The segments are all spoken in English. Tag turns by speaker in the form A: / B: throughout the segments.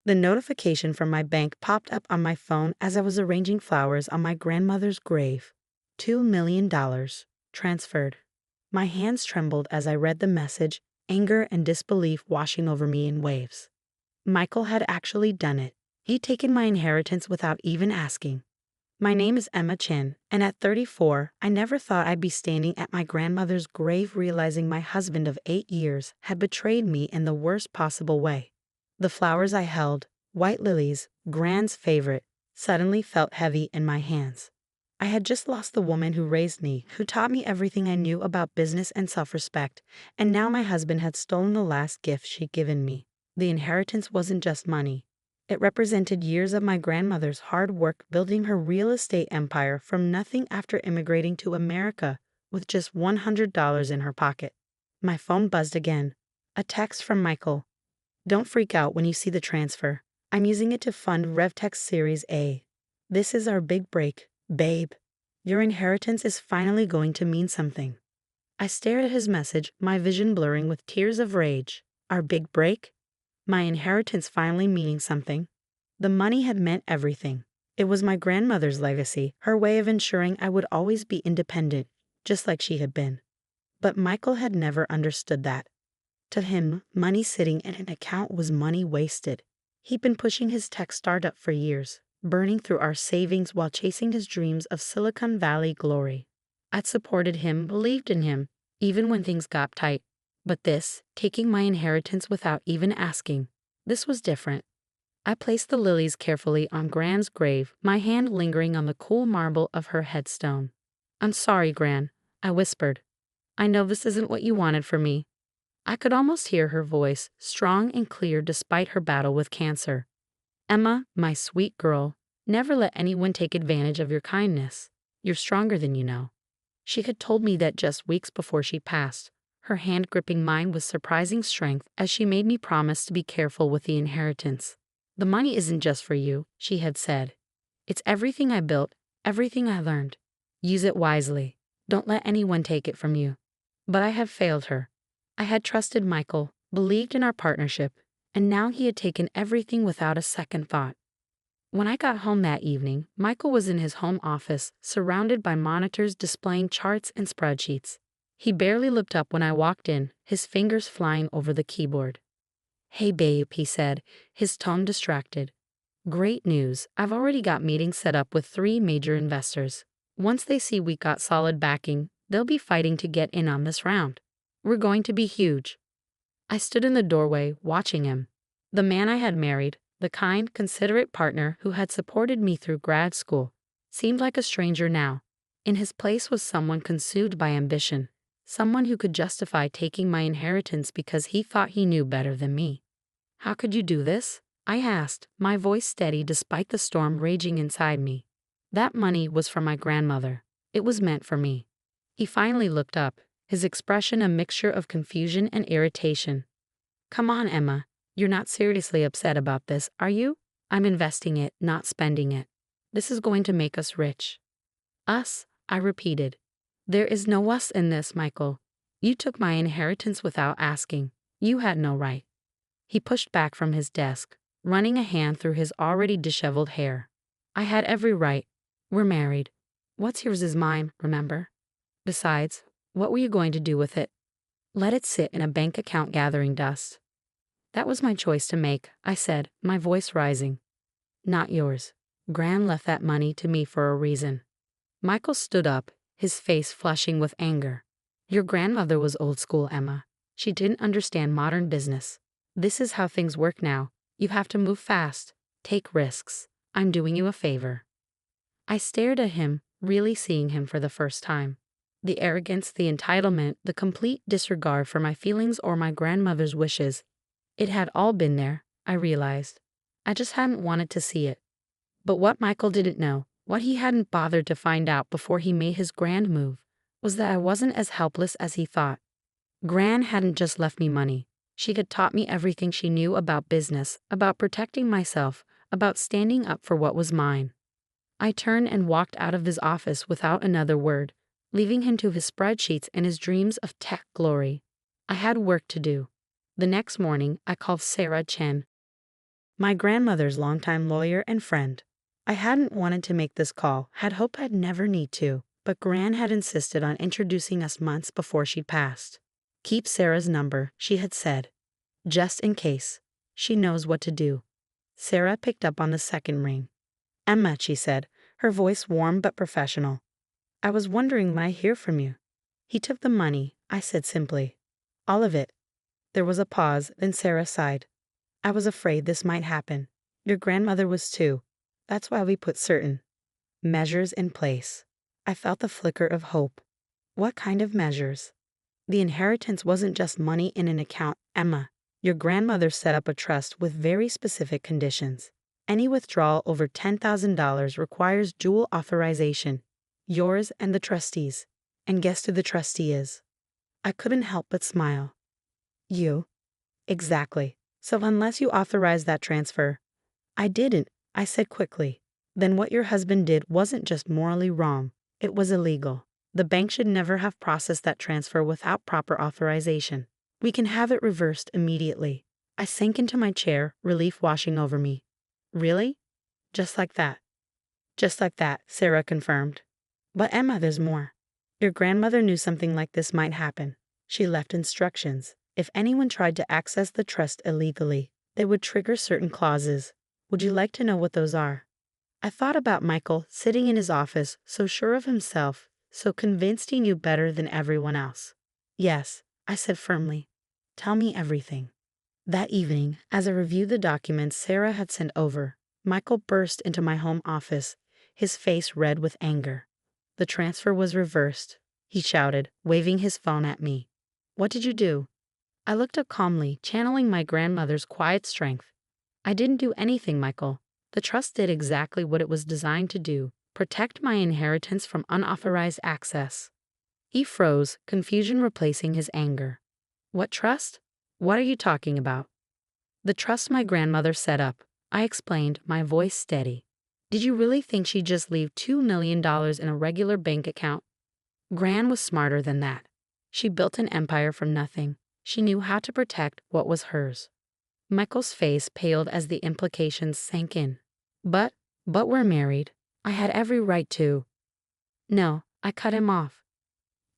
A: The notification from my bank popped up on my phone as I was arranging flowers on my grandmother's grave. $2 million transferred. My hands trembled as I read the message, anger and disbelief washing over me in waves. Michael had actually done it. He'd taken my inheritance without even asking. My name is Emma Chin, and at 34, I never thought I'd be standing at my grandmother's grave realizing my husband of 8 years had betrayed me in the worst possible way. The flowers I held, white lilies, Grand's favorite, suddenly felt heavy in my hands. I had just lost the woman who raised me, who taught me everything I knew about business and self-respect, and now my husband had stolen the last gift she'd given me. The inheritance wasn't just money. It represented years of my grandmother's hard work building her real estate empire from nothing after immigrating to America with just $100 in her pocket. My phone buzzed again. A text from Michael. Don't freak out when you see the transfer. I'm using it to fund RevTech Series A. This is our big break, babe. Your inheritance is finally going to mean something. I stared at his message, my vision blurring with tears of rage. Our big break? My inheritance finally meaning something. The money had meant everything. It was my grandmother's legacy, her way of ensuring I would always be independent, just like she had been. But Michael had never understood that. To him, money sitting in an account was money wasted. He'd been pushing his tech startup for years, burning through our savings while chasing his dreams of Silicon Valley glory. I'd supported him, believed in him, even when things got tight. But this, taking my inheritance without even asking, this was different. I placed the lilies carefully on Gran's grave, my hand lingering on the cool marble of her headstone. I'm sorry, Gran, I whispered. I know this isn't what you wanted for me. I could almost hear her voice, strong and clear despite her battle with cancer. Emma, my sweet girl, never let anyone take advantage of your kindness. You're stronger than you know. She had told me that just weeks before she passed, her hand gripping mine with surprising strength as she made me promise to be careful with the inheritance. The money isn't just for you, she had said. It's everything I built, everything I learned. Use it wisely. Don't let anyone take it from you. But I had failed her. I had trusted Michael, believed in our partnership, and now he had taken everything without a second thought. When I got home that evening, Michael was in his home office, surrounded by monitors displaying charts and spreadsheets. He barely looked up when I walked in, his fingers flying over the keyboard. Hey babe, he said, his tone distracted. Great news, I've already got meetings set up with 3 major investors. Once they see we got solid backing, they'll be fighting to get in on this round. We're going to be huge. I stood in the doorway, watching him. The man I had married, the kind, considerate partner who had supported me through grad school, seemed like a stranger now. In his place was someone consumed by ambition, someone who could justify taking my inheritance because he thought he knew better than me. How could you do this? I asked, my voice steady despite the storm raging inside me. That money was for my grandmother. It was meant for me. He finally looked up, his expression a mixture of confusion and irritation. Come on, Emma. You're not seriously upset about this, are you? I'm investing it, not spending it. This is going to make us rich. Us, I repeated. There is no us in this, Michael. You took my inheritance without asking. You had no right. He pushed back from his desk, running a hand through his already disheveled hair. I had every right. We're married. What's yours is mine, remember? Besides, what were you going to do with it? Let it sit in a bank account gathering dust. That was my choice to make, I said, my voice rising. Not yours. Gran left that money to me for a reason. Michael stood up, his face flushing with anger. Your grandmother was old school, Emma. She didn't understand modern business. This is how things work now. You have to move fast, take risks. I'm doing you a favor. I stared at him, really seeing him for the first time. The arrogance, the entitlement, the complete disregard for my feelings or my grandmother's wishes. It had all been there, I realized. I just hadn't wanted to see it. But what Michael didn't know, what he hadn't bothered to find out before he made his grand move, was that I wasn't as helpless as he thought. Gran hadn't just left me money. She had taught me everything she knew about business, about protecting myself, about standing up for what was mine. I turned and walked out of his office without another word, leaving him to his spreadsheets and his dreams of tech glory. I had work to do. The next morning, I called Sarah Chen. My grandmother's longtime lawyer and friend. I hadn't wanted to make this call, had hoped I'd never need to, but Gran had insisted on introducing us months before she'd passed. Keep Sarah's number, she had said. Just in case. She knows what to do. Sarah picked up on the second ring. Emma, she said, her voice warm but professional. I was wondering when I hear from you. He took the money, I said simply. All of it. There was a pause, then Sarah sighed. I was afraid this might happen. Your grandmother was too. That's why we put certain measures in place. I felt the flicker of hope. What kind of measures? The inheritance wasn't just money in an account, Emma. Your grandmother set up a trust with very specific conditions. Any withdrawal over $10,000 requires dual authorization, yours and the trustees. And guess who the trustee is? I couldn't help but smile. You? Exactly. So unless you authorize that transfer. I didn't, I said quickly. Then what your husband did wasn't just morally wrong, it was illegal. The bank should never have processed that transfer without proper authorization. We can have it reversed immediately. I sank into my chair, relief washing over me. Really? Just like that? Just like that, Sarah confirmed. But Emma, there's more. Your grandmother knew something like this might happen. She left instructions. If anyone tried to access the trust illegally, they would trigger certain clauses. Would you like to know what those are? I thought about Michael sitting in his office, so sure of himself, so convinced he knew better than everyone else. Yes, I said firmly. Tell me everything. That evening, as I reviewed the documents Sarah had sent over, Michael burst into my home office, his face red with anger. The transfer was reversed, he shouted, waving his phone at me. What did you do? I looked up calmly, channeling my grandmother's quiet strength. I didn't do anything, Michael. The trust did exactly what it was designed to do, protect my inheritance from unauthorized access. He froze, confusion replacing his anger. What trust? What are you talking about? The trust my grandmother set up, I explained, my voice steady. Did you really think she'd just leave $2 million in a regular bank account? Gran was smarter than that. She built an empire from nothing. She knew how to protect what was hers. Michael's face paled as the implications sank in. But we're married. I had every right to. No, I cut him off.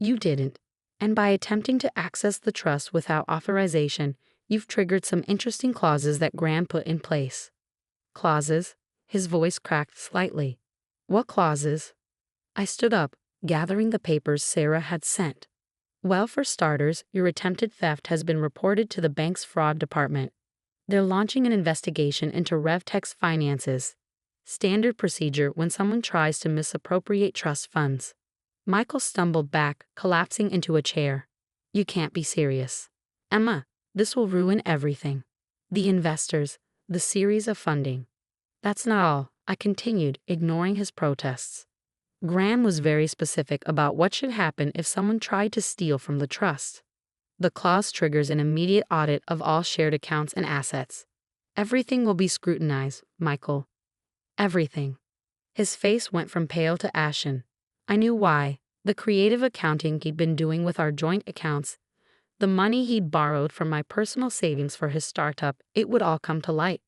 A: You didn't. And by attempting to access the trust without authorization, you've triggered some interesting clauses that Gran put in place. Clauses? His voice cracked slightly. What clauses? I stood up, gathering the papers Sarah had sent. Well, for starters, your attempted theft has been reported to the bank's fraud department. They're launching an investigation into RevTech's finances. Standard procedure when someone tries to misappropriate trust funds. Michael stumbled back, collapsing into a chair. You can't be serious. Emma, this will ruin everything. The investors, the series of funding. That's not all, I continued, ignoring his protests. Gran was very specific about what should happen if someone tried to steal from the trust. The clause triggers an immediate audit of all shared accounts and assets. Everything will be scrutinized, Michael. Everything. His face went from pale to ashen. I knew why. The creative accounting he'd been doing with our joint accounts, the money he'd borrowed from my personal savings for his startup, it would all come to light.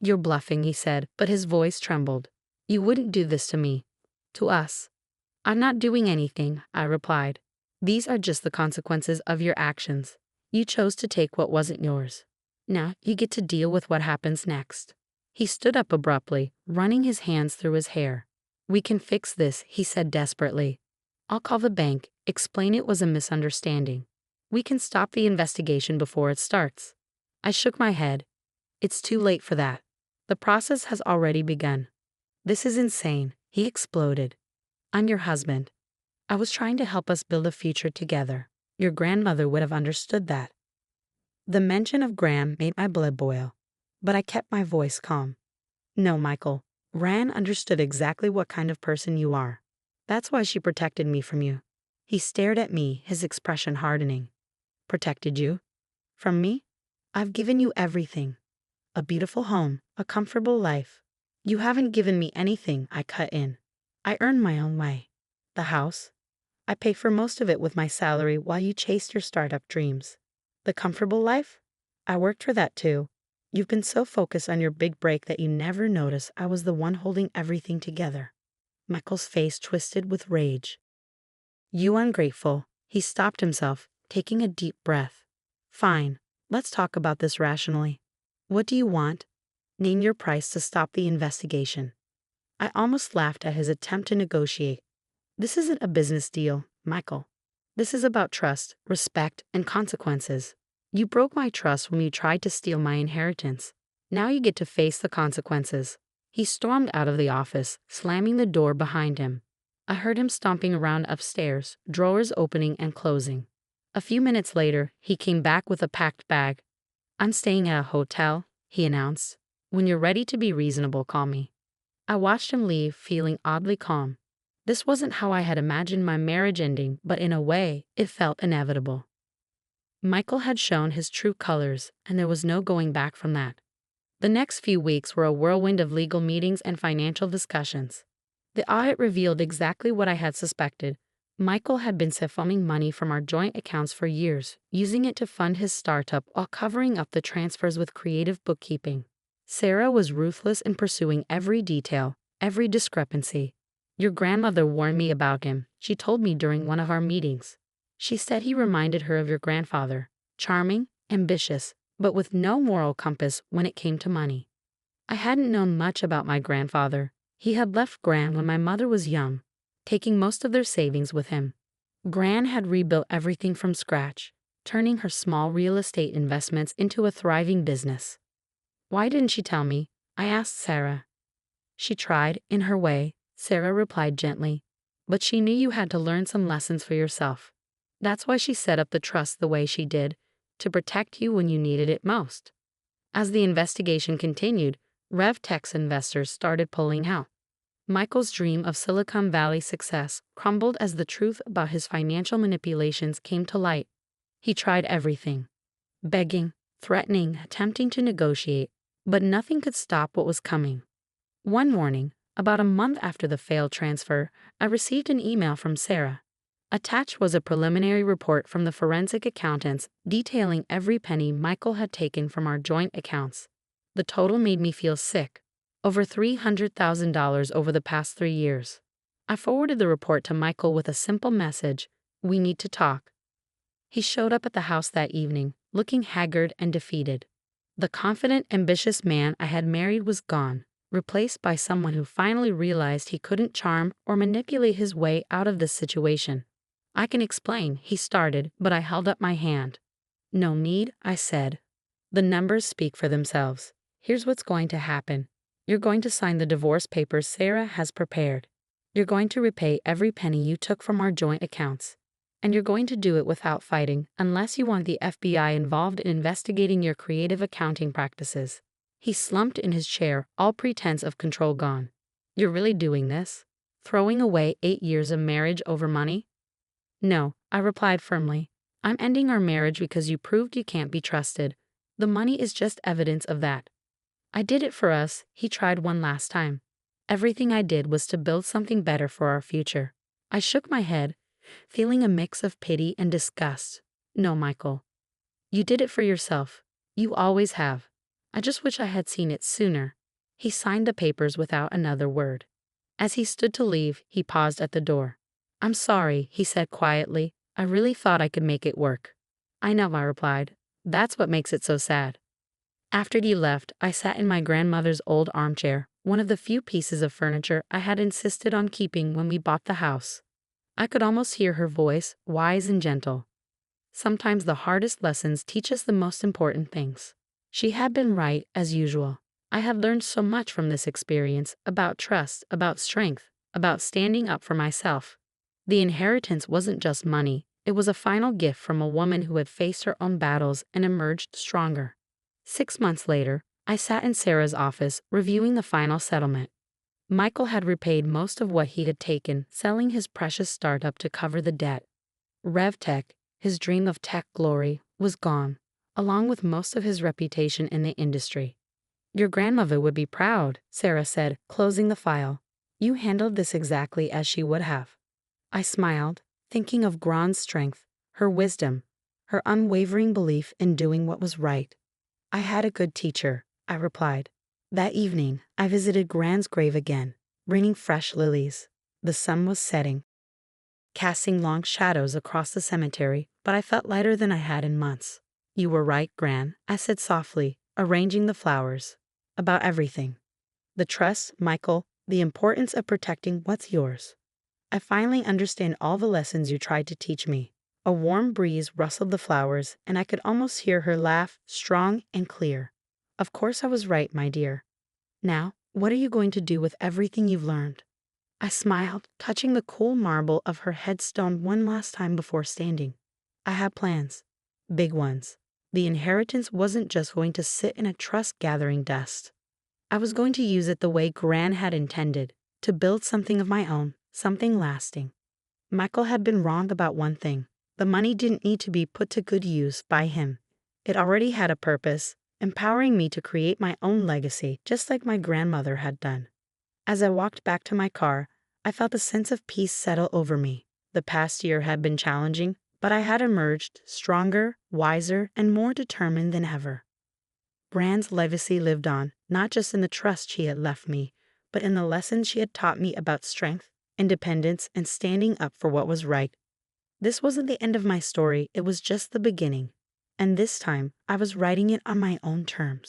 A: You're bluffing, he said, but his voice trembled. You wouldn't do this to me. To us. I'm not doing anything, I replied. These are just the consequences of your actions. You chose to take what wasn't yours. Now you get to deal with what happens next. He stood up abruptly, running his hands through his hair. We can fix this, he said desperately. I'll call the bank, explain it was a misunderstanding. We can stop the investigation before it starts. I shook my head. It's too late for that. The process has already begun. This is insane, he exploded. I'm your husband. I was trying to help us build a future together. Your grandmother would have understood that. The mention of Gran made my blood boil, but I kept my voice calm. No, Michael. Gran understood exactly what kind of person you are. That's why she protected me from you. He stared at me, his expression hardening. Protected you? From me? I've given you everything. A beautiful home, a comfortable life. You haven't given me anything, I cut in. I earned my own way. The house. I pay for most of it with my salary while you chased your startup dreams. The comfortable life? I worked for that too. You've been so focused on your big break that you never noticed I was the one holding everything together. Michael's face twisted with rage. You ungrateful. He stopped himself, taking a deep breath. Fine, let's talk about this rationally. What do you want? Name your price to stop the investigation. I almost laughed at his attempt to negotiate. This isn't a business deal, Michael. This is about trust, respect, and consequences. You broke my trust when you tried to steal my inheritance. Now you get to face the consequences. He stormed out of the office, slamming the door behind him. I heard him stomping around upstairs, drawers opening and closing. A few minutes later, he came back with a packed bag. I'm staying at a hotel, he announced. When you're ready to be reasonable, call me. I watched him leave, feeling oddly calm. This wasn't how I had imagined my marriage ending, but in a way, it felt inevitable. Michael had shown his true colors, and there was no going back from that. The next few weeks were a whirlwind of legal meetings and financial discussions. The audit revealed exactly what I had suspected. Michael had been siphoning money from our joint accounts for years, using it to fund his startup while covering up the transfers with creative bookkeeping. Sarah was ruthless in pursuing every detail, every discrepancy. Your grandmother warned me about him, she told me during one of our meetings. She said he reminded her of your grandfather, charming, ambitious, but with no moral compass when it came to money. I hadn't known much about my grandfather. He had left Gran when my mother was young, taking most of their savings with him. Gran had rebuilt everything from scratch, turning her small real estate investments into a thriving business. Why didn't she tell me? I asked Sarah. She tried, in her way, Sarah replied gently, but she knew you had to learn some lessons for yourself. That's why she set up the trust the way she did, to protect you when you needed it most. As the investigation continued, RevTech's investors started pulling out. Michael's dream of Silicon Valley success crumbled as the truth about his financial manipulations came to light. He tried everything. Begging, threatening, attempting to negotiate, but nothing could stop what was coming. One morning, about a month after the failed transfer, I received an email from Sarah. Attached was a preliminary report from the forensic accountants detailing every penny Michael had taken from our joint accounts. The total made me feel sick. Over $300,000 over the past 3 years. I forwarded the report to Michael with a simple message: we need to talk. He showed up at the house that evening, looking haggard and defeated. The confident, ambitious man I had married was gone, replaced by someone who finally realized he couldn't charm or manipulate his way out of this situation. I can explain, he started, but I held up my hand. No need, I said. The numbers speak for themselves. Here's what's going to happen. You're going to sign the divorce papers Sarah has prepared. You're going to repay every penny you took from our joint accounts. And you're going to do it without fighting, unless you want the FBI involved in investigating your creative accounting practices. He slumped in his chair, all pretense of control gone. You're really doing this? Throwing away 8 years of marriage over money? No, I replied firmly. I'm ending our marriage because you proved you can't be trusted. The money is just evidence of that. I did it for us, he tried one last time. Everything I did was to build something better for our future. I shook my head, feeling a mix of pity and disgust. No, Michael. You did it for yourself. You always have. I just wish I had seen it sooner. He signed the papers without another word. As he stood to leave, he paused at the door. I'm sorry, he said quietly. I really thought I could make it work. I know, I replied. That's what makes it so sad. After he left, I sat in my grandmother's old armchair, one of the few pieces of furniture I had insisted on keeping when we bought the house. I could almost hear her voice, wise and gentle. Sometimes the hardest lessons teach us the most important things. She had been right, as usual. I had learned so much from this experience, about trust, about strength, about standing up for myself. The inheritance wasn't just money, it was a final gift from a woman who had faced her own battles and emerged stronger. 6 months later, I sat in Sarah's office, reviewing the final settlement. Michael had repaid most of what he had taken, selling his precious startup to cover the debt. RevTech, his dream of tech glory, was gone, along with most of his reputation in the industry. Your grandmother would be proud, Sarah said, closing the file. You handled this exactly as she would have. I smiled, thinking of Gran's strength, her wisdom, her unwavering belief in doing what was right. I had a good teacher, I replied. That evening, I visited Gran's grave again, bringing fresh lilies. The sun was setting, casting long shadows across the cemetery, but I felt lighter than I had in months. You were right, Gran, I said softly, arranging the flowers. About everything. The trust, Michael, the importance of protecting what's yours. I finally understand all the lessons you tried to teach me. A warm breeze rustled the flowers, and I could almost hear her laugh, strong and clear. Of course I was right, my dear. Now, what are you going to do with everything you've learned? I smiled, touching the cool marble of her headstone one last time before standing. I had plans. Big ones. The inheritance wasn't just going to sit in a trust gathering dust. I was going to use it the way Gran had intended, to build something of my own, something lasting. Michael had been wrong about one thing. The money didn't need to be put to good use by him. It already had a purpose, empowering me to create my own legacy, just like my grandmother had done. As I walked back to my car, I felt a sense of peace settle over me. The past year had been challenging, but I had emerged stronger, wiser, and more determined than ever. Gran's legacy lived on, not just in the trust she had left me, but in the lessons she had taught me about strength, independence, and standing up for what was right. This wasn't the end of my story, it was just the beginning. And this time, I was writing it on my own terms.